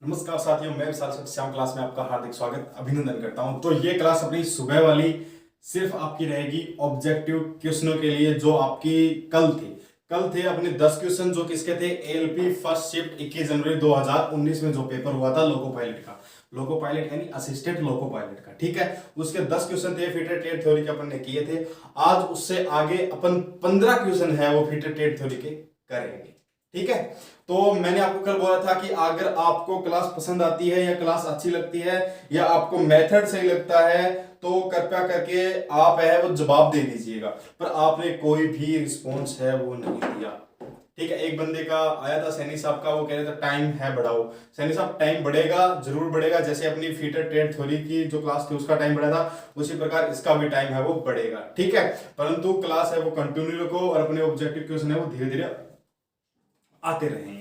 नमस्कार साथियों, मैं विशाल श्याम क्लास में आपका हार्दिक स्वागत अभिनंदन करता हूं। तो ये क्लास अपनी सुबह वाली सिर्फ आपकी रहेगी ऑब्जेक्टिव क्वेश्चनों के लिए जो आपकी कल थे अपने 10 क्वेश्चन जो किसके थे एलपी फर्स्ट शिफ्ट 21 जनवरी 2019 में जो पेपर हुआ था लोको पायलट यानी असिस्टेंट लोको पायलट का। ठीक है, उसके 10 क्वेश्चन थे फिटर टेट थ्योरी के अपन ने किए थे। आज उससे आगे अपन 15 क्वेश्चन है वो फिटर टेट थ्योरी के करेंगे। ठीक है, तो मैंने आपको कल बोला था कि अगर आपको क्लास पसंद आती है या क्लास अच्छी लगती है या आपको मेथड सही लगता है तो कृपया करके आप है वो जवाब दे दीजिएगा, पर आपने कोई भी रिस्पॉन्स है वो नहीं दिया। ठीक है, एक बंदे का आया था सैनी साहब का, वो कह रहे थे टाइम है बढ़ाओ। सैनी साहब टाइम बढ़ेगा, जरूर बढ़ेगा, जैसे अपनी फीटर ट्रेड थ्योरी की जो क्लास थी उसका टाइम बढ़ा था उसी प्रकार इसका भी टाइम है वो बढ़ेगा। ठीक है, परंतु क्लास है वो कंटिन्यू रखो और अपने ऑब्जेक्टिव क्वेश्चन है वो धीरे धीरे आते रहेंगे।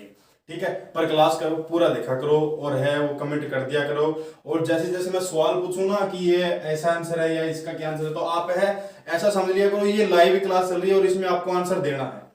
ठीक है, पर क्लास करो पूरा देखा करो और है वो कमेंट कर दिया करो। और जैसे जैसे मैं सवाल पूछूं ना कि ये ऐसा आंसर है या इसका क्या आंसर है, तो आप है ऐसा समझ लिया करो ये लाइव क्लास चल रही है और इसमें आपको आंसर देना है।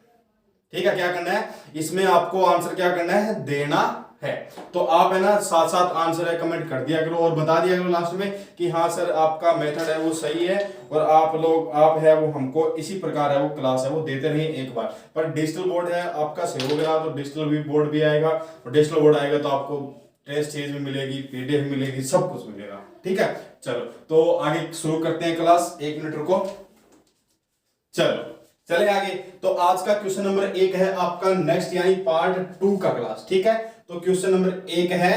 ठीक है, क्या करना है इसमें आपको आंसर क्या करना है देना है। तो आप है ना साथ साथ आंसर है कमेंट कर दिया करो और बता दिया करो लास्ट में कि हाँ सर आपका मेथड है वो सही है और आप है वो हमको इसी प्रकार है वो क्लास है वो देते रहिए एक बार। पर डिजिटल बोर्ड है आपका सेव हो गया तो डिजिटल भी बोर्ड भी आएगा और डिजिटल बोर्ड आएगा तो आपको टेस्ट सीरीज भी मिलेगी, पीडीएफ मिलेगी, सब कुछ मिलेगा। ठीक है, चलो तो आगे शुरू करते हैं क्लास। 1 मिनट रुको, चलो चले आगे। तो आज का क्वेश्चन नंबर 1 है आपका नेक्स्ट यानी पार्ट 2 का क्लास। ठीक है, तो क्वेश्चन नंबर 1 है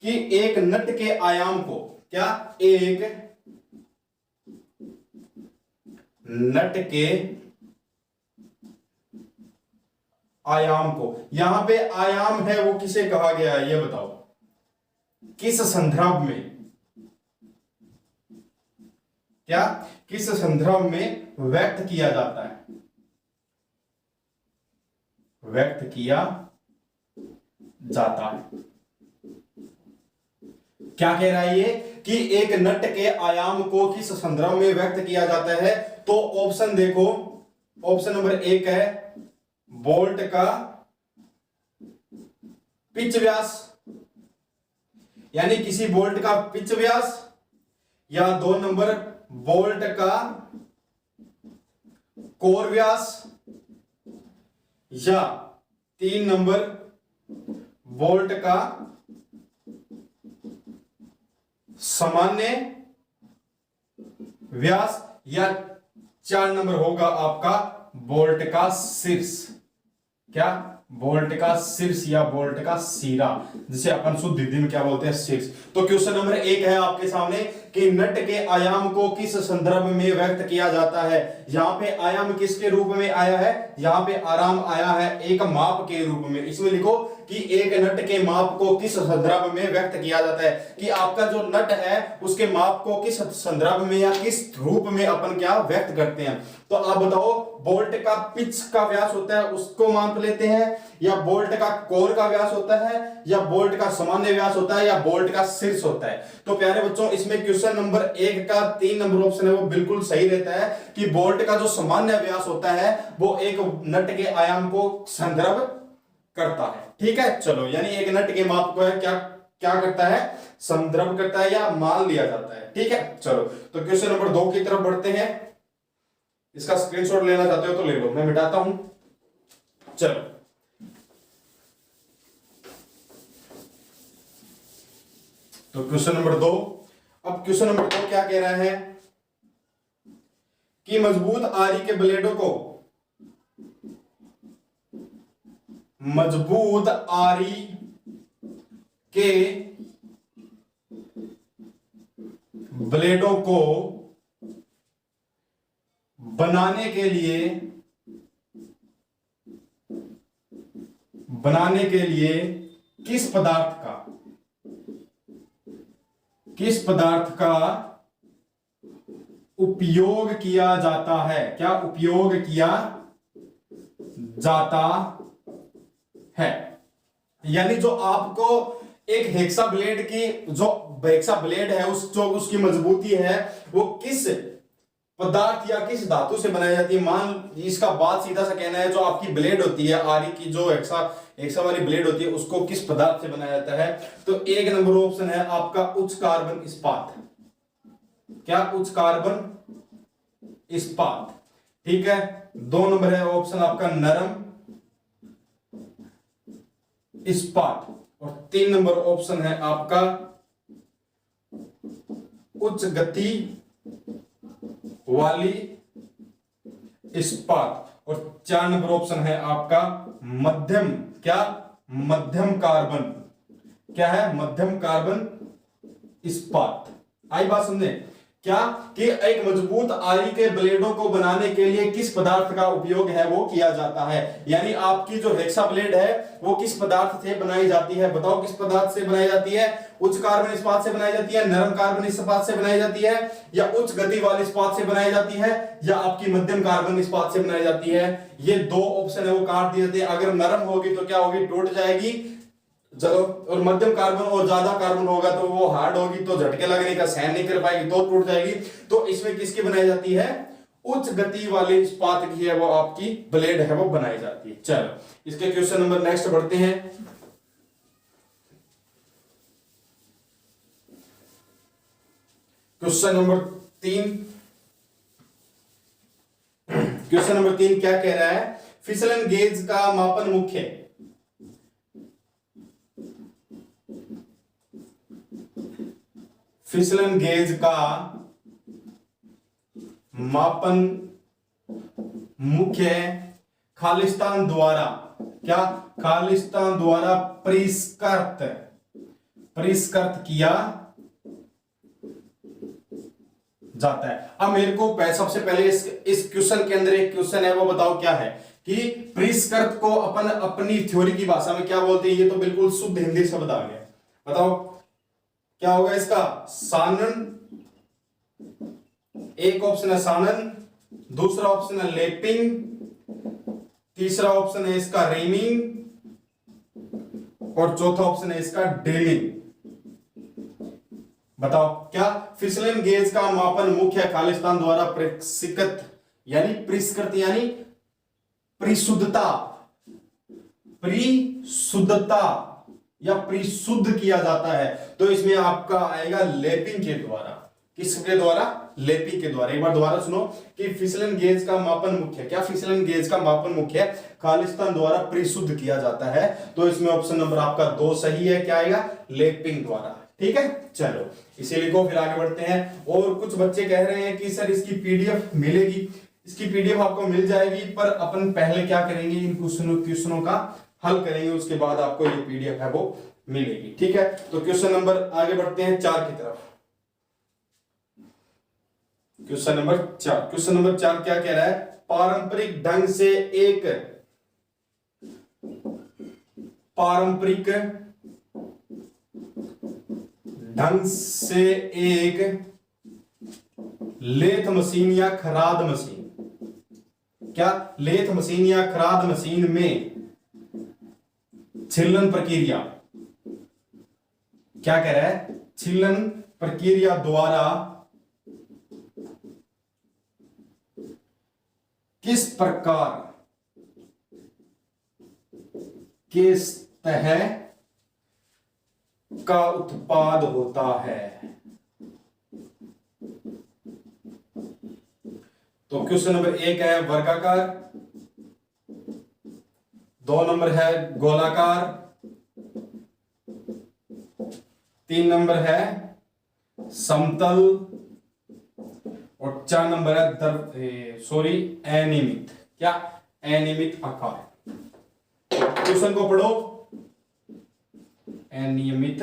कि एक नट के आयाम को एक नट के आयाम को, यहां पे आयाम है वो किसे कहा गया है ये बताओ, किस संदर्भ में, किस संदर्भ में व्यक्त किया जाता है, व्यक्त किया जाता है। क्या कह रहा है ये कि एक नट के आयाम को किस संदर्भ में व्यक्त किया जाता है। तो ऑप्शन देखो, ऑप्शन नंबर 1 है बोल्ट का पिच व्यास, यानी किसी बोल्ट का पिच व्यास, या 2 नंबर बोल्ट का कोर व्यास, या 3 नंबर बोल्ट का सामान्य व्यास, या 4 नंबर होगा आपका बोल्ट का शीर्ष। क्या बोल्ट का शीर्ष या बोल्ट का सिरा, जिसे अपन शुद्ध हिंदी में क्या बोलते हैं शीर्ष। तो क्वेश्चन नंबर 1 है आपके सामने कि नट के आयाम को किस संदर्भ में व्यक्त किया जाता है। यहां पे आयाम किसके रूप में आया है, यहां पे आराम आया है एक माप के रूप में। इसमें लिखो कि एक नट के माप को किस संदर्भ में व्यक्त किया जाता है, कि आपका जो नट है उसके माप को किस संदर्भ में या किस रूप में अपन क्या व्यक्त करते हैं। तो आप बताओ बोल्ट का पिच का व्यास होता है उसको माप लेते हैं, या बोल्ट का कोर का व्यास होता है, या बोल्ट का सामान्य व्यास होता है, या बोल्ट का शीर्ष होता है। तो प्यारे बच्चों इसमें क्वेश्चन नंबर 1 का 3 नंबर ऑप्शन है वो बिल्कुल सही रहता है कि बोल्ट का जो सामान्य व्यास होता है वो एक नट के आयाम को संदर्भ करता है। ठीक है, चलो यानी एक नट के माप को है क्या क्या करता है संदर्भ करता है या मान लिया जाता है। ठीक है, चलो तो क्वेश्चन नंबर 2 की तरफ बढ़ते हैं। इसका स्क्रीनशॉट लेना चाहते हो तो ले लो, मैं मिटाता हूं। चलो तो क्वेश्चन नंबर 2, अब क्वेश्चन नंबर 2 क्या कह रहा है कि मजबूत आरी के ब्लेडों को, मजबूत आरी के ब्लेडों को बनाने के लिए किस पदार्थ का उपयोग किया जाता है, क्या उपयोग किया जाता है। यानी जो आपको एक हेक्सा ब्लेड की जो हेक्सा ब्लेड है उसकी मजबूती है वो किस पदार्थ या किस धातु से बनाई जाती है। मान इसका बात सीधा सा कहना है, जो आपकी ब्लेड होती है आरी की, जो हेक्सा वाली ब्लेड होती है उसको किस पदार्थ से बनाया जाता है? तो एक नंबर ऑप्शन है आपका उच्च कार्बन इस्पात। क्या? उच्च कार्बन इस्पात। ठीक है। 2 नंबर है ऑप्शन आपका नरम इस्पात। और 3 नंबर ऑप्शन है आपका उच्च गति वाली इस्पात। और 4 नंबर ऑप्शन है आपका मध्यम, क्या? मध्यम कार्बन। क्या है? मध्यम कार्बन इस्पात। आई बात समझे? क्या कि एक मजबूत आरी के ब्लेडों को बनाने के लिए किस पदार्थ का उपयोग है वो किया जाता है। यानी आपकी जो हेक्सा ब्लेड है वो किस पदार्थ से बनाई जाती है? बताओ किस पदार्थ से बनाई जाती है? उच्च कार्बन इस्पात से बनाई जाती है, नरम कार्बन इस्पात से बनाई जाती है, या उच्च गति वाले इस्पात से बनाई जाती है, या आपकी मध्यम कार्बन इस्पात से बनाई जाती है। ये 2 ऑप्शन है वो काट दिए जाते हैं। अगर नरम होगी तो क्या होगी? टूट जाएगी। और मध्यम कार्बन और ज्यादा कार्बन होगा तो वो हार्ड होगी, तो झटके लगने का सहन नहीं कर पाएगी, तो टूट जाएगी। तो इसमें किसकी बनाई जाती है? उच्च गति वाले इस्पात की है वो आपकी ब्लेड है वो बनाई जाती है। चलो इसके क्वेश्चन नंबर नेक्स्ट बढ़ते हैं। Question number 3। क्वेश्चन नंबर 3 क्या कह रहा है? फिसलन गेज का मापन मुख्य। फिसलन गेज का मापन मुख्य खालिस्तान द्वारा, क्या? खालिस्तान द्वारा परिष्कृत किया जाता है। अब मेरे को सबसे पहले इस क्वेश्चन के अंदर एक क्वेश्चन है वो बताओ क्या है कि परिष्कृत को अपन अपनी थ्योरी की भाषा में क्या बोलते हैं? ये तो बिल्कुल शुद्ध हिंदी शब्द आ गया। बताओ क्या होगा इसका? सानन। एक ऑप्शन है सानन, दूसरा ऑप्शन है लेपिंग, तीसरा ऑप्शन है इसका रीमिंग, और चौथा ऑप्शन है इसका ड्रिलिंग। बताओ क्या? फिसलन गेज का मापन मुख्य खालिस्तान द्वारा परिष्कृत यानी परिशुद्धता या परिशुद्ध किया जाता है। तो इसमें आपका आएगा लेपिंग के द्वारा। किसके द्वारा? लेपिंग के द्वारा। एक बार दोबारा सुनो कि फिसलन गेज का मापन मुख्य, क्या? फिसलन गेज का मापन मुख्य खालिस्तान द्वारा परिशुद्ध किया जाता है। तो इसमें ऑप्शन नंबर आपका 2 सही है। क्या आएगा? लेपिंग द्वारा। ठीक है। चलो इसे लिखो, फिर आगे बढ़ते हैं। और कुछ बच्चे कह रहे हैं कि सर इसकी पीडीएफ मिलेगी। इसकी पीडीएफ आपको मिल जाएगी, पर अपन पहले क्या करेंगे? इन क्वेश्चनों का हल करेंगे, उसके बाद आपको ये पीडीएफ है वो मिलेगी। ठीक है। तो क्वेश्चन नंबर आगे बढ़ते हैं 4 की तरफ। क्वेश्चन नंबर 4 क्या कह रहा है? पारंपरिक ढंग से एक लेथ मशीन या खराद मशीन, क्या? लेथ मशीन या खराद मशीन में छिलन प्रक्रिया, क्या कह रहा है? छिलन प्रक्रिया द्वारा किस प्रकार के सतह का उत्पाद होता है? तो क्वेश्चन नंबर 1 है वर्गाकार, 2 नंबर है गोलाकार, 3 नंबर है समतल, और 4 नंबर है अनियमित। क्या? अनियमित आकार। क्वेश्चन को पढ़ो। अनियमित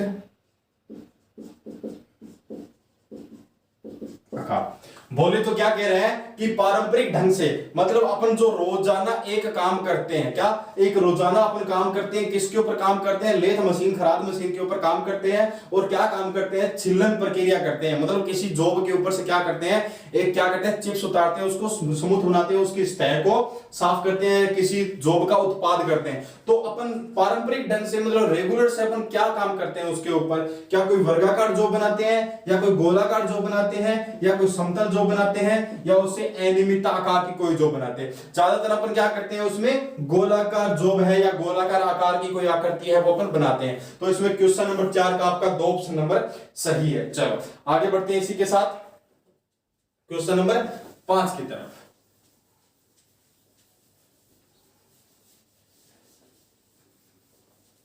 आकार बोले तो क्या कह रहे हैं कि पारंपरिक ढंग से, मतलब अपन जो रोजाना एक काम करते हैं, क्या? एक रोजाना अपन काम करते हैं, किसके ऊपर काम करते हैं? लेथ मशीन, खराद मशीन के ऊपर काम करते हैं। और क्या काम करते हैं? छिलन प्रक्रिया करते हैं। मतलब किसी जॉब के ऊपर से क्या करते हैं? एक क्या करते हैं? चिप्स उतारते हैं, उसको स्मूथ बनाते हैं, उसकी सतह को साफ करते हैं, किसी जॉब का उत्पाद करते हैं। तो अपन पारंपरिक ढंग से, मतलब रेगुलर से अपन क्या काम करते हैं उसके ऊपर? क्या कोई वर्गाकार जॉब बनाते हैं, या कोई गोलाकार जॉब बनाते हैं, या कोई समतल जॉब जो बनाते हैं या उससे अनियमित आकार की कोई जो बनाते हैं। ज्यादातर अपन क्या करते हैं उसमें गोलाकार जोब है या गोलाकार आकार की कोई आकृति है वो अपन बनाते हैं। तो इसमें क्वेश्चन नंबर 4 का आपका 2 ऑप्शन नंबर सही है। चलो आगे बढ़ते हैं इसी के साथ क्वेश्चन नंबर 5 की तरफ।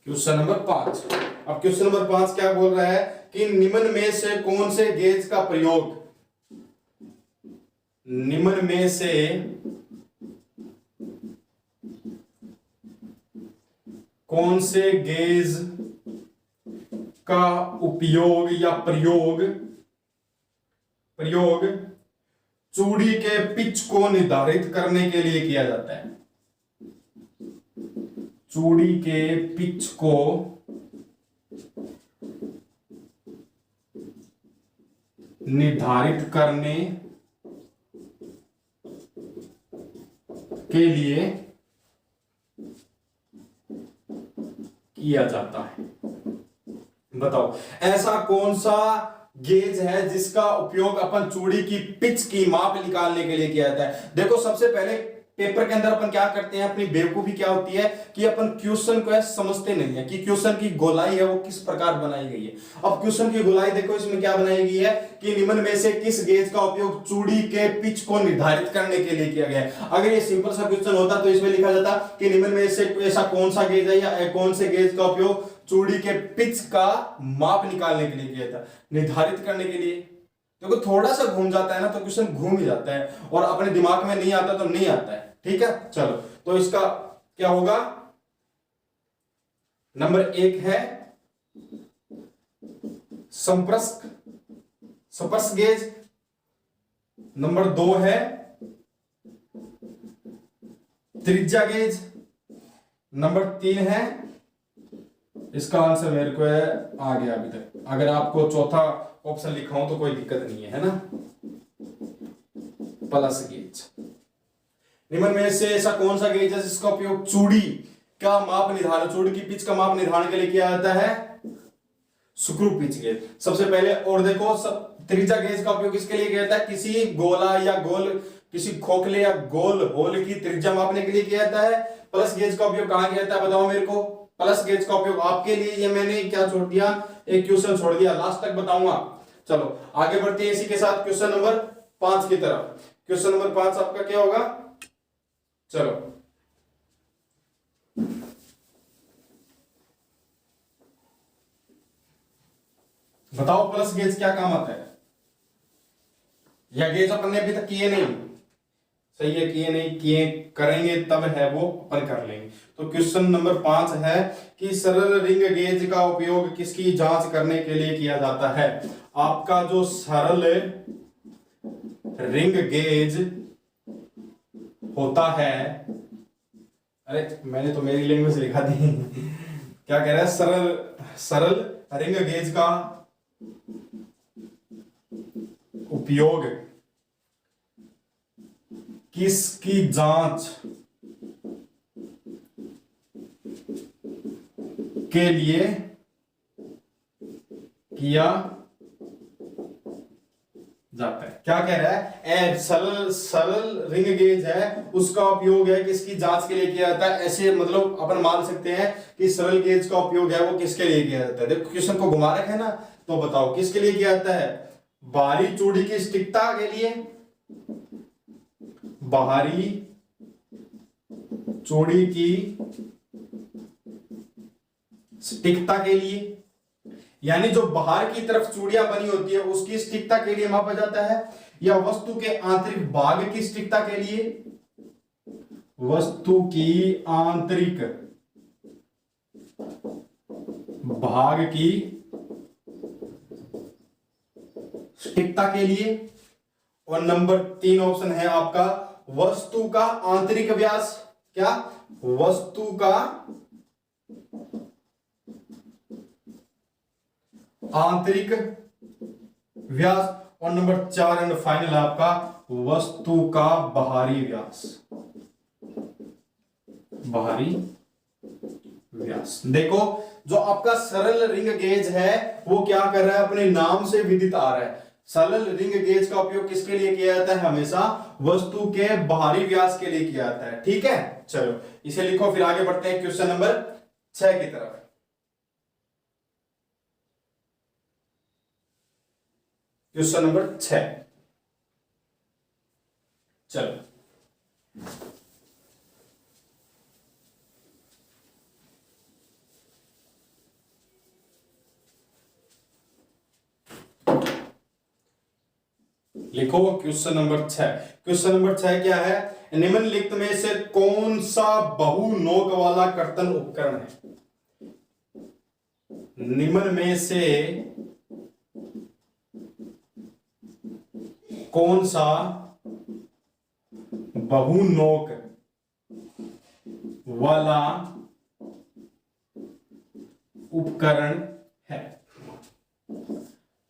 Question number 5। अब क्वेश्चन नंबर 5 क्या बोल रहा है कि निम्न में से कौन से गेज का प्रयोग, निम्न में से कौन से गेज का उपयोग या प्रयोग चूड़ी के पिच को निर्धारित करने के लिए किया जाता है। चूड़ी के पिच को निर्धारित करने के लिए किया जाता है। बताओ ऐसा कौन सा गेज है जिसका उपयोग अपन चूड़ी की पिच की माप निकालने के लिए किया जाता है। देखो सबसे पहले पेपर के अंदर अपन क्या करते हैं, अपनी बेवकूफी क्या होती है कि अपन क्वेश्चन को समझते नहीं है कि क्वेश्चन की गोलाई है वो किस प्रकार बनाई गई है। अब क्वेश्चन की गोलाई देखो इसमें क्या बनाई गई है कि निम्न में से किस गेज का उपयोग चूड़ी के पिच को निर्धारित करने के लिए किया गया है। अगर ये सिंपल सा क्वेश्चन होता तो इसमें लिखा जाता कि निम्न में से ऐसा कौन सा गेज है या कौन से गेज का उपयोग चूड़ी के पिच का माप निकालने के लिए किया था, निर्धारित करने के लिए। देखो थोड़ा सा घूम जाता है ना तो क्वेश्चन घूम ही जाता है और अपने दिमाग में नहीं आता तो नहीं आता है। ठीक है चलो तो इसका क्या होगा, नंबर 1 है संपर्क गेज, नंबर 2 है त्रिज्या गेज, नंबर 3 है, इसका आंसर मेरे को है आ गया अभी तक। अगर आपको चौथा ऑप्शन लिखा हो तो कोई दिक्कत नहीं है ना, प्लस गेज। निम्न में से ऐसा कौन सा गेज है जिसका उपयोग चूड़ी का माप निर्धारण, चूड़ी की पिच का माप निर्धारण के लिए किया जाता है, स्क्रू पिच गेज सबसे पहले। और देखो त्रिज्या गेज का उपयोग किसके लिए किया जाता है, किसी गोला या गोल, किसी खोखले या गोल होल की त्रिज्या मापने के लिए किया जाता है। प्लस गेज का उपयोग कहां किया जाता है बताओ मेरे को, प्लस गेज का उपयोग आपके लिए ये मैंने क्या छोड़ दिया, एक क्वेश्चन छोड़ दिया, लास्ट तक बताऊंगा। चलो आगे बढ़ते हैं इसी के साथ क्वेश्चन नंबर 5 की तरफ। क्वेश्चन नंबर 5 आपका क्या होगा, चलो बताओ प्लस गेज क्या काम आता है, या गेज अपन ने अभी तक किए नहीं, सही है किए नहीं, किए करेंगे तब है वो अपन कर लेंगे। तो क्वेश्चन नंबर 5 है कि सरल रिंग गेज का उपयोग किसकी जांच करने के लिए किया जाता है। आपका जो सरल रिंग गेज होता है, अरे मैंने तो मेरी लैंग्वेज लिखा दी क्या कह रहा है, सरल रिंग गेज का उपयोग किसकी जांच के लिए किया जाता है। क्या कह रहा है, सरल रिंग गेज है उसका उपयोग है किसकी जांच के लिए किया जाता है। ऐसे मतलब अपन मान सकते हैं कि सरल गेज का उपयोग है वो किसके लिए किया जाता है। देखो क्वेश्चन को घुमा रखा है ना, तो बताओ किसके लिए किया जाता है, बाहरी चूड़ी की सटीकता के लिए, बाहरी चूड़ी की सटीकता के लिए, यानी जो बाहर की तरफ चूड़ियां बनी होती है उसकी सटीकता के लिए मापा जाता है, या वस्तु के आंतरिक भाग की सटीकता के लिए, वस्तु की आंतरिक भाग की सटीकता के लिए। और नंबर 3 ऑप्शन है आपका वस्तु का आंतरिक व्यास, क्या, वस्तु का आंतरिक व्यास। और नंबर 4 एंड फाइनल आपका वस्तु का बाहरी व्यास, बाहरी व्यास। देखो जो आपका सरल रिंग गेज है वो क्या कर रहा है, अपने नाम से विदित आ रहा है। सरल रिंग गेज का उपयोग किसके लिए किया जाता है? हमेशा वस्तु के बाहरी व्यास के लिए किया जाता है। ठीक है, चलो इसे लिखो, फिर आगे बढ़ते हैं क्वेश्चन नंबर 6 की तरफ। क्वेश्चन नंबर 6, चलो लिखो क्वेश्चन नंबर 6। क्वेश्चन नंबर 6 क्या है? निम्नलिखित में से कौन सा बहु नोक वाला कर्तन उपकरण है? निम्न में से कौन सा बहु नोक वाला उपकरण है?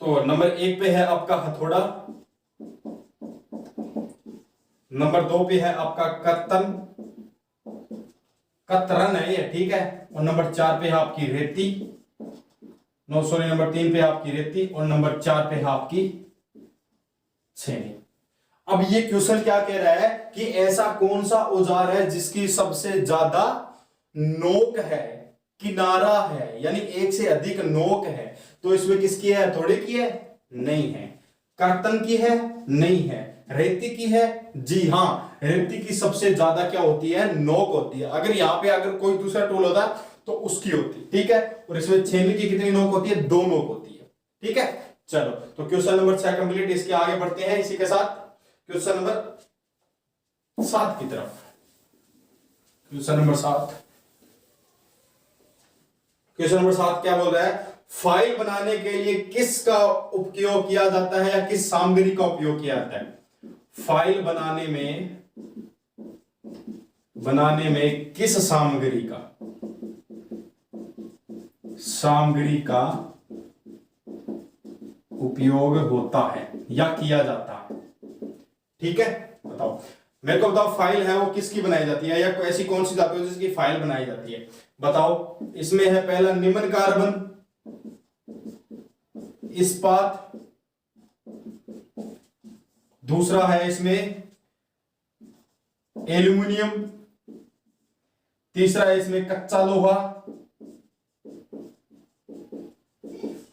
तो नंबर 1 पे है आपका हथौड़ा, नंबर 2 पे है आपका कतरन है ये, ठीक है, और नंबर 4 पे है आपकी रेती, नंबर 3 पे है आपकी रेती, और नंबर 4 पे है आपकी छेनी। अब ये क्वेश्चन क्या कह रहा है कि ऐसा कौन सा औजार है जिसकी सबसे ज्यादा नोक है, किनारा है, यानी एक से अधिक नोक है? तो इसमें किसकी है? हथौड़े की है? नहीं है। कर्तन की है? नहीं है। रेती की है? जी हां, रेती की सबसे ज्यादा क्या होती है? नोक होती है। अगर यहां पे अगर कोई दूसरा टूल होता तो उसकी होती, ठीक है। और इसमें छेनी की कितनी नोक होती है? 2 नोक होती है, ठीक है। चलो तो क्वेश्चन नंबर 6 कंप्लीट, इसके आगे बढ़ते हैं इसी के साथ क्वेश्चन नंबर 7 की तरफ। क्वेश्चन नंबर 7, क्वेश्चन नंबर 7 क्या बोल रहा है? फाइल बनाने के लिए किसका उपयोग किया जाता है या किस सामग्री का उपयोग किया जाता है? फाइल बनाने में किस सामग्री का उपयोग होता है या किया जाता है? ठीक है, बताओ मेरे को, बताओ फाइल है वो किसकी बनाई जाती है या ऐसी कौन सी धातु है जिसकी फाइल बनाई जाती है? बताओ। इसमें है पहला निम्न कार्बन, इस्पात, दूसरा है इसमें एल्यूमिनियम, तीसरा है इसमें कच्चा लोहा,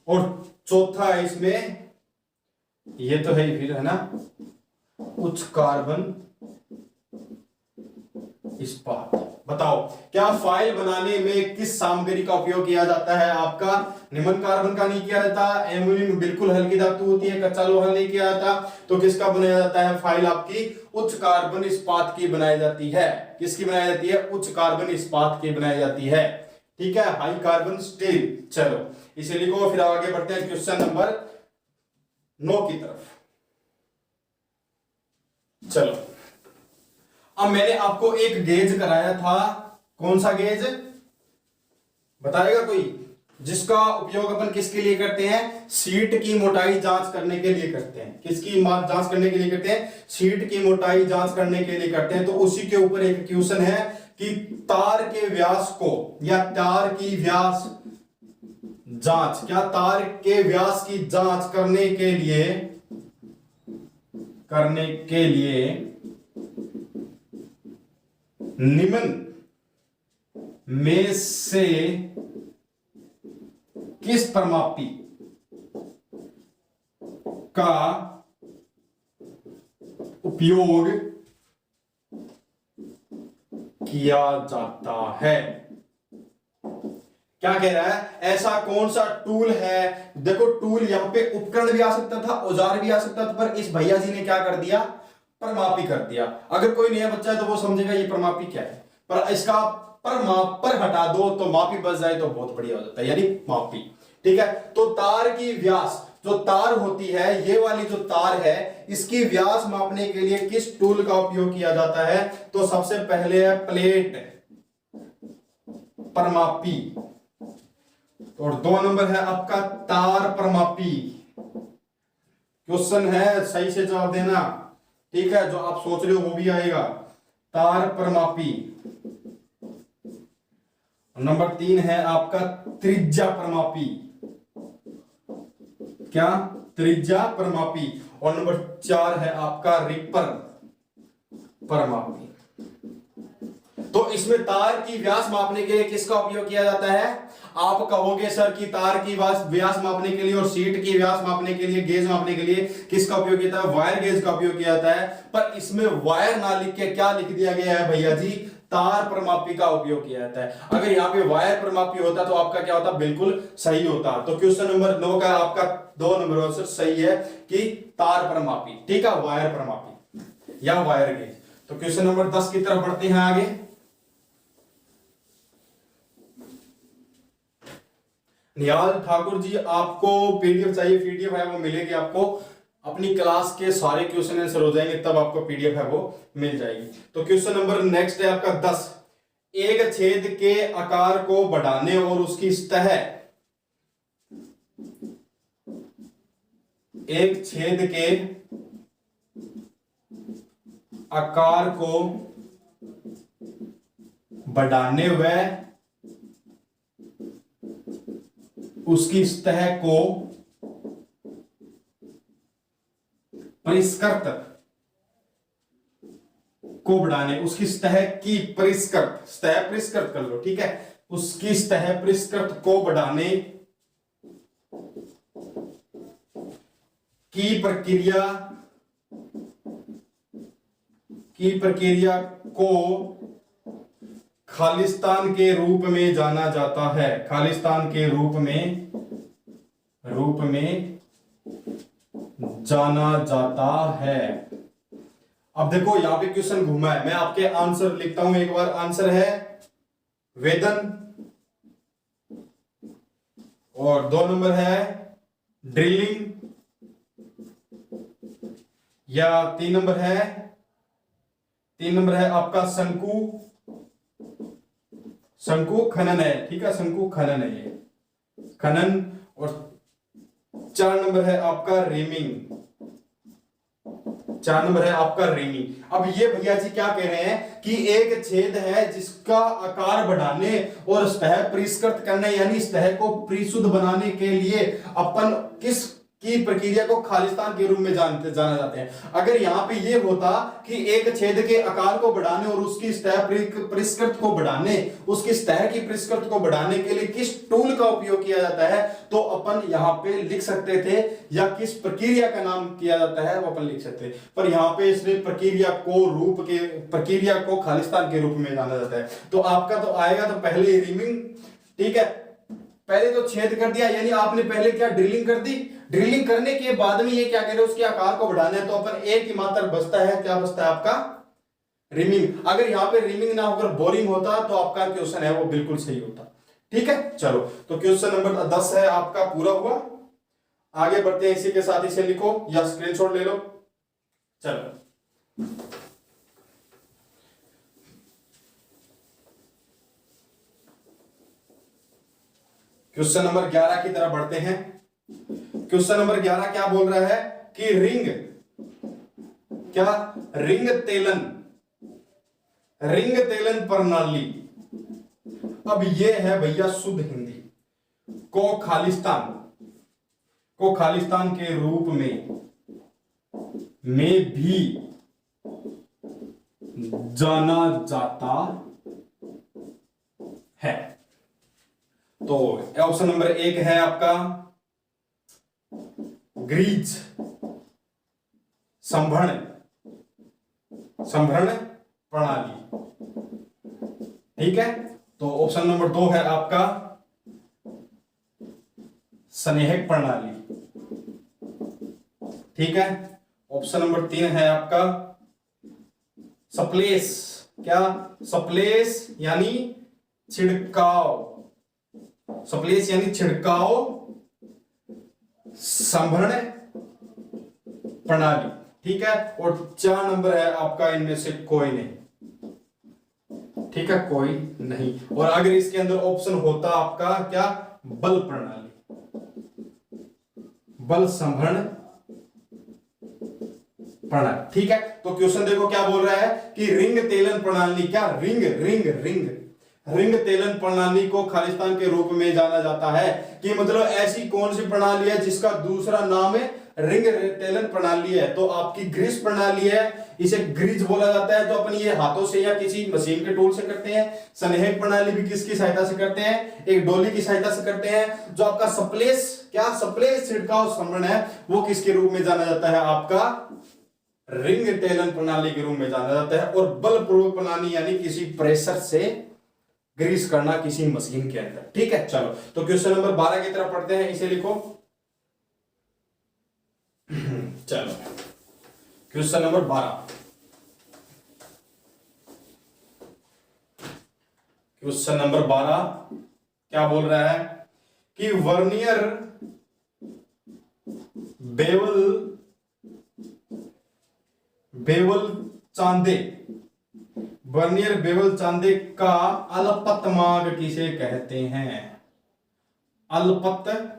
और चौथा है इसमें, ये तो है ही फिर, है ना, उच्च कार्बन इस्पात। बताओ क्या फाइल बनाने में किस सामग्री का उपयोग किया जाता है? आपका निम्न कार्बन का नहीं किया जाता, एल्यूमिनियम बिल्कुल हल्की धातु होती है, कच्चा लोहा नहीं किया जाता, तो किसका बनाया जाता है? फाइल आपकी उच्च कार्बन इस्पात की बनाई जाती है। किसकी बनाई जाती है? उच्च कार्बन इस्पात की बनाई जाती है, ठीक है, हाई कार्बन स्टील। चलो इसे लिखो, फिर आगे बढ़ते हैं क्वेश्चन नंबर 9 की तरफ। चलो अब मैंने आपको एक गेज कराया था, कौन सा गेज बताएगा कोई? जिसका उपयोग अपन किसके लिए करते हैं? शीट की मोटाई जांच करने के लिए करते हैं। किसकी जांच करने के लिए करते हैं? शीट की मोटाई जांच करने के लिए करते हैं। तो उसी के ऊपर एक क्वेश्चन है कि तार के व्यास को या तार की व्यास जांच, क्या तार के व्यास की जांच करने के लिए निम्न में से किस परमापी का उपयोग किया जाता है? क्या कह रहा है? ऐसा कौन सा टूल है? देखो टूल यहां पे उपकरण भी आ सकता था, औजार भी आ सकता था, पर इस भैया जी ने क्या कर दिया? परमापी कर दिया। अगर कोई नया बच्चा है तो वो समझेगा ये परमापी क्या है, पर इसका पर हटा दो तो मापी बच जाए तो बहुत बढ़िया हो जाता है, यानी मापी, ठीक है। तो तार की व्यास, जो तार होती है, ये वाली जो तार है, इसकी व्यास मापने के लिए किस टूल का उपयोग किया जाता है? तो सबसे पहले है प्लेट परमापी, और 2 नंबर है आपका तार परमापी। क्वेश्चन है, सही से जवाब देना, ठीक है, जो आप सोच रहे हो वो भी आएगा, तार परमापी। नंबर 3 है आपका त्रिज्या परमापी। क्या, त्रिज्या परमापी। और नंबर 4 है आपका रिपर परमापी। तो इसमें तार की व्यास मापने के लिए किसका उपयोग किया जाता है? आप कहोगे सर कि तार की व्यास मापने के लिए और शीट की व्यास मापने के लिए, गेज मापने के लिए किसका उपयोग किया जाता है? वायर गेज का उपयोग किया जाता है। पर इसमें वायर ना लिख के क्या लिख दिया गया है भैया जी? तार परमापी का उपयोग किया जाता है। अगर यहाँ पे वायर परमापी होता तो आपका क्या होता? बिल्कुल सही होता। तो क्वेश्चन नंबर 9 का आपका 2 नंबर आंसर सही है कि तार परमापी, ठीक है, वायर परमापी या वायर गेज। तो क्वेश्चन नंबर 10 की तरफ बढ़ते हैं आगे। निहाल ठाकुर जी, आपको पीडीएफ चाहिए? पीडीएफ है वो मिलेगी आपको, अपनी क्लास के सारे क्वेश्चन आंसर हो जाएंगे तब आपको पीडीएफ है वो मिल जाएगी। तो क्वेश्चन नंबर नेक्स्ट है आपका 10। एक छेद के आकार को बढ़ाने और उसकी सतह, एक छेद के आकार को बढ़ाने व उसकी सतह को परिष्कृत को बढ़ाने, उसकी सतह की परिष्कृत, सतह परिष्कृत कर लो, ठीक है, उसकी सतह परिष्कृत को बढ़ाने की प्रक्रिया को खालिस्तान के रूप में जाना जाता है। खालिस्तान के रूप में जाना जाता है। अब देखो यहां पे क्वेश्चन घूमा है, मैं आपके आंसर लिखता हूं एक बार। आंसर है वेदन, और 2 नंबर है ड्रिलिंग, या 3 नंबर है आपका शंकु खनन है, ठीक है, शंकु खनन है ये, खनन। और 4 नंबर है आपका रेमिंग, 4 नंबर है आपका रेमिंग। अब ये भैया जी क्या कह रहे हैं कि एक छेद है जिसका आकार बढ़ाने और सतह परिष्कृत करने, यानी सतह को परिशुद्ध बनाने के लिए अपन किस की प्रक्रिया को खालिस्तान के रूप में जाना जाते हैं। अगर यहां पे ये होता कि एक छेद के आकार को बढ़ाने और उसकी सतह परिष्कृत को बढ़ाने, उसकी सतह की परिष्कृत को बढ़ाने के लिए किस टूल का उपयोग किया जाता है, तो अपन यहां पे लिख सकते थे, या किस प्रक्रिया का नाम किया जाता है वो अपन लिख सकते थे। पर यहां पे इसने प्रक्रिया को खालिस्तान के रूप में जाना जाता है। तो आपका तो आएगा तो पहले रिमिंग, ठीक है, पहले तो छेद कर दिया, यानी आपने पहले क्या ड्रिलिंग कर दी। ड्रिलिंग करने के बाद में ये क्या कह रहे हैं, उसके आकार को बढ़ाना है, तो अपन एक ही मात्र बचता है, क्या बचता है आपका? रिमिंग। अगर यहां पे रिमिंग ना होकर बोरिंग होता तो आपका क्वेश्चन है वो बिल्कुल सही होता, ठीक है। चलो, तो क्वेश्चन नंबर 10 है आपका पूरा हुआ। आगे बढ़ते हैं, इसी के साथ इसे लिखो या स्क्रीनशॉट ले लो। चलो, क्वेश्चन नंबर 11 की तरफ बढ़ते हैं। क्वेश्चन नंबर 11 क्या बोल रहा है कि रिंग तेलन प्रणाली। अब ये है भैया शुद्ध हिंदी, को खालिस्तान के रूप में भी जाना जाता है। तो ऑप्शन नंबर 1 है आपका ग्रीज संभरण प्रणाली, ठीक है। तो ऑप्शन नंबर 2 है आपका स्नेहक प्रणाली, ठीक है। ऑप्शन नंबर 3 है आपका सप्लेस, क्या? सप्लेस यानी छिड़काव, सप्लेस यानी छिड़काव संभरण प्रणाली, ठीक है। और 4 नंबर है आपका इनमें से कोई नहीं, ठीक है, कोई नहीं। और अगर इसके अंदर ऑप्शन होता आपका क्या? बल प्रणाली, बल संभरण प्रणाली, ठीक है। तो क्वेश्चन देखो क्या बोल रहा है कि रिंग तेलन प्रणाली, क्या? रिंग रिंग तेलन प्रणाली को खालिस्तान के रूप में जाना जाता है। कि मतलब ऐसी कौन सी प्रणाली है जिसका दूसरा नाम है रिंग तेलन प्रणाली है? तो आपकी ग्रीस प्रणाली है, इसे ग्रीज बोला जाता है, जो अपन ये हाथों से या किसी मशीन के टूल से करते हैं। संहेक प्रणाली भी किसकी सहायता से करते हैं? एक डोली की सहायता से करते हैं। जो आपका सप्लेस छिड़काव समरण है वो किसके रूप में जाना जाता है? आपका रिंग टेलन प्रणाली के रूप में जाना जाता है। और बलपूर्वक प्रणाली यानी किसी प्रेशर से ग्रीस करना किसी मशीन के अंदर। ठीक है, चलो तो क्वेश्चन नंबर 12 की तरफ पढ़ते हैं, इसे लिखो। चलो क्वेश्चन नंबर 12। क्वेश्चन नंबर 12 क्या बोल रहा है कि वर्नियर बेवल चांदे का अल्पतमांक किसे कहते हैं? अल्पतमांक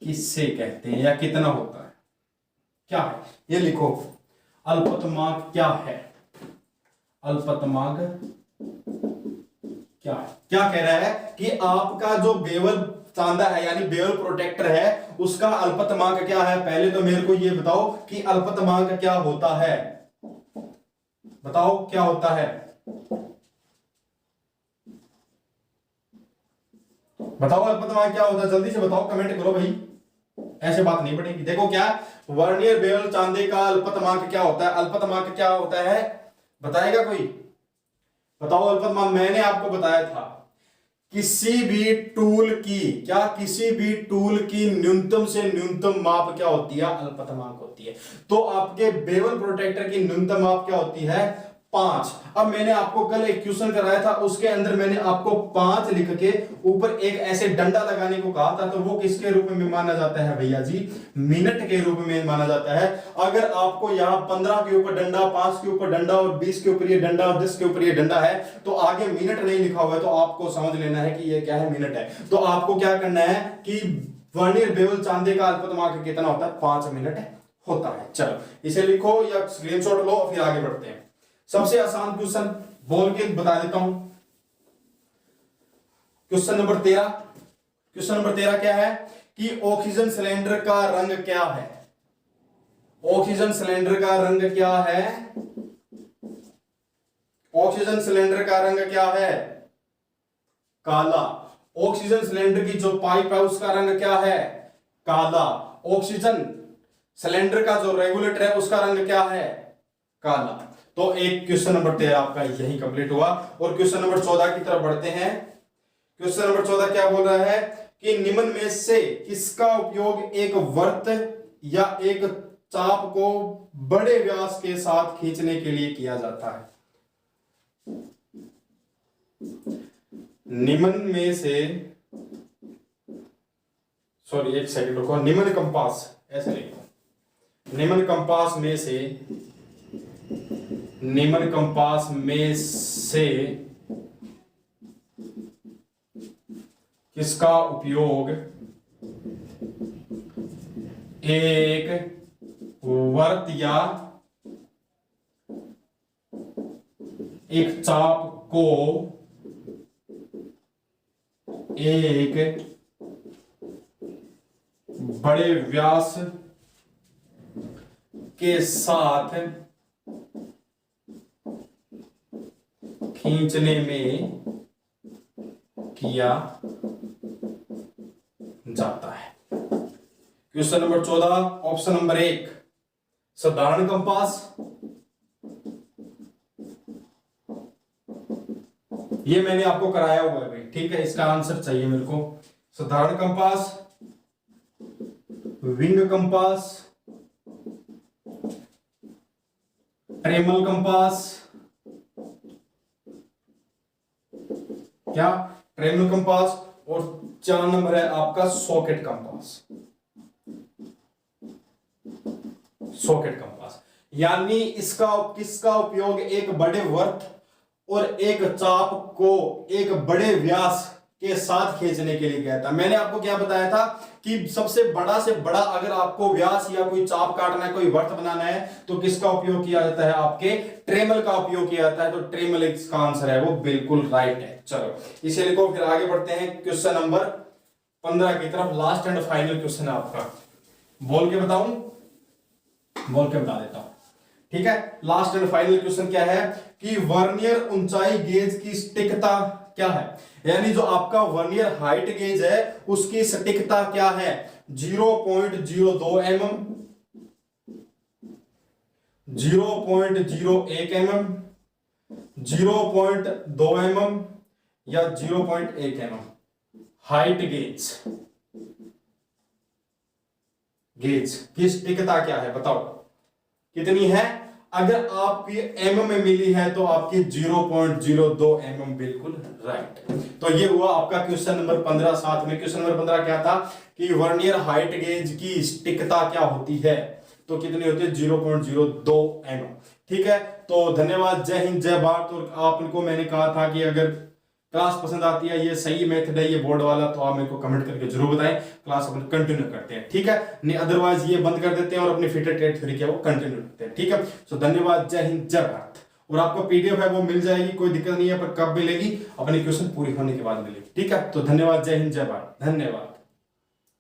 किससे कहते हैं या कितना होता है? क्या है ये लिखो। अल्पतमांक क्या है? अल्पतमांक क्या है? क्या कह रहा है कि आपका जो बेवल चांदा है यानी बेवल प्रोटेक्टर है उसका अल्पतमांक क्या है? पहले तो मेरे को ये बताओ कि अल्पतमांक क्या होता है। बताओ क्या होता है? बताओ अल्पतमांक क्या होता है, जल्दी से बताओ, कमेंट करो भाई, ऐसे बात नहीं बढ़ेगी। देखो क्या वर्नियर बेवल चांदे का अल्पतमांक क्या होता है? अल्पतमांक क्या होता है बताएगा कोई? बताओ अल्पतमांक। मैंने आपको बताया था किसी भी टूल की न्यूनतम से न्यूनतम माप क्या होती है? अल्पतमांक होती है। तो आपके बेवल प्रोटेक्टर की न्यूनतम माप क्या होती है? 5। अब मैंने आपको कल एक क्वेश्चन कराया था, उसके अंदर मैंने आपको 5 लिख के ऊपर एक ऐसे डंडा लगाने को कहा था, तो वो किसके रूप में माना जाता है भैया जी? मिनट के रूप में माना जाता है। अगर आपको यहाँ 15 के ऊपर डंडा, 5 के ऊपर डंडा और 20 के ऊपर ये डंडा और 10 के ऊपर ये डंडा है, तो आगे मिनट नहीं लिखा हुआ है, तो आपको समझ लेना है कि ये क्या है? मिनट है। तो आपको क्या करना है कि वर्नियर बेवल चांदे का अल्पतमांक कितना होता है? 5 मिनट होता है। चलो इसे लिखो या स्क्रीनशॉट लो, फिर आगे बढ़ते हैं। सबसे आसान क्वेश्चन बोल के बता देता हूं। Question number 13। क्वेश्चन नंबर 13 क्या है कि ऑक्सीजन सिलेंडर का रंग क्या है? ऑक्सीजन सिलेंडर का रंग क्या है? ऑक्सीजन सिलेंडर का रंग क्या है? काला। ऑक्सीजन सिलेंडर की जो पाइप है उसका रंग क्या है? काला। ऑक्सीजन सिलेंडर का जो रेगुलेटर है उसका रंग क्या है? काला। तो एक क्वेश्चन नंबर 13 आपका यही कंप्लीट हुआ। और क्वेश्चन नंबर 14 की तरफ बढ़ते हैं। क्वेश्चन नंबर 14 क्या बोल रहा है कि निम्न में से किसका उपयोग एक वृत्त या एक चाप को बड़े व्यास के साथ खींचने के लिए किया जाता है? निम्न में से, सॉरी एक सेकंड रुको, निम्न कंपास ऐसे लिखो। निम्न कंपास में से किसका उपयोग एक वृत्त या एक चाप को एक बड़े व्यास के साथ खींचने में किया जाता है? क्वेश्चन नंबर 14 ऑप्शन नंबर 1 साधारण कंपास। ये मैंने आपको कराया हुआ है भाई, ठीक है, इसका आंसर चाहिए मेरे को। साधारण कंपास, विंग कंपास, ट्रेमल कंपास, क्या ट्रेमल कंपास, और 4 नंबर है आपका सॉकेट कंपास। सॉकेट कंपास यानी इसका किसका उपयोग एक बड़े वृत्त और एक चाप को एक बड़े व्यास के साथ खींचने के लिए कहता है। मैंने आपको क्या बताया था कि सबसे बड़ा से बड़ा अगर आपको व्यास या कोई चाप काटना है, कोई वर्त बनाना है, तो किसका उपयोग किया जाता है? आपके ट्रेमल का उपयोग किया जाता है। तो ट्रेमल इसका आंसर है, वो बिल्कुल राइट है। चलो इसे लिखो, फिर आगे बढ़ते हैं क्वेश्चन नंबर 15 की तरफ। लास्ट एंड फाइनल क्वेश्चन है आपका। बोल के बताऊं? बोल के बता देता हूं, ठीक है। लास्ट एंड फाइनल क्वेश्चन क्या है कि वर्नियर ऊंचाई गेज की सटीकता क्या है? यानी जो आपका वर्नियर हाइट गेज है उसकी सटीकता क्या है? 0.02 mm, 0.01 mm, 0.2 mm या 0.1 mm। हाइट गेज की सटीकता क्या है बताओ, कितनी है? अगर आपकी एम में मिली है तो आपकी 0.02 mm बिल्कुल राइट। तो ये हुआ आपका क्वेश्चन नंबर 15। साथ में क्वेश्चन नंबर 15 क्या था कि वर्नियर हाइट गेज की सटीकता क्या होती है? तो कितनी होती है? 0.02 mm। ठीक है, तो धन्यवाद, जय हिंद जय भारत। और आपको मैंने कहा था कि अगर क्लास पसंद आती है, ये सही मेथड है ये बोर्ड वाला, तो आप मेरे को कमेंट करके जरूर बताएं। क्लास अपन कंटिन्यू करते हैं, ठीक है। नहीं अदरवाइज ये बंद कर देते हैं और अपनी फिटेड टेट थ्योरी क्या वो कंटिन्यू करते हैं, ठीक है। सो धन्यवाद, जय हिंद जय भारत। और आपको पीडीएफ है वो मिल जाएगी, कोई दिक्कत नहीं है, पर कब मिलेगी? अपनी क्वेश्चन पूरी होने के बाद मिलेगी, ठीक है। तो धन्यवाद, जय हिंद जय भारत, धन्यवाद।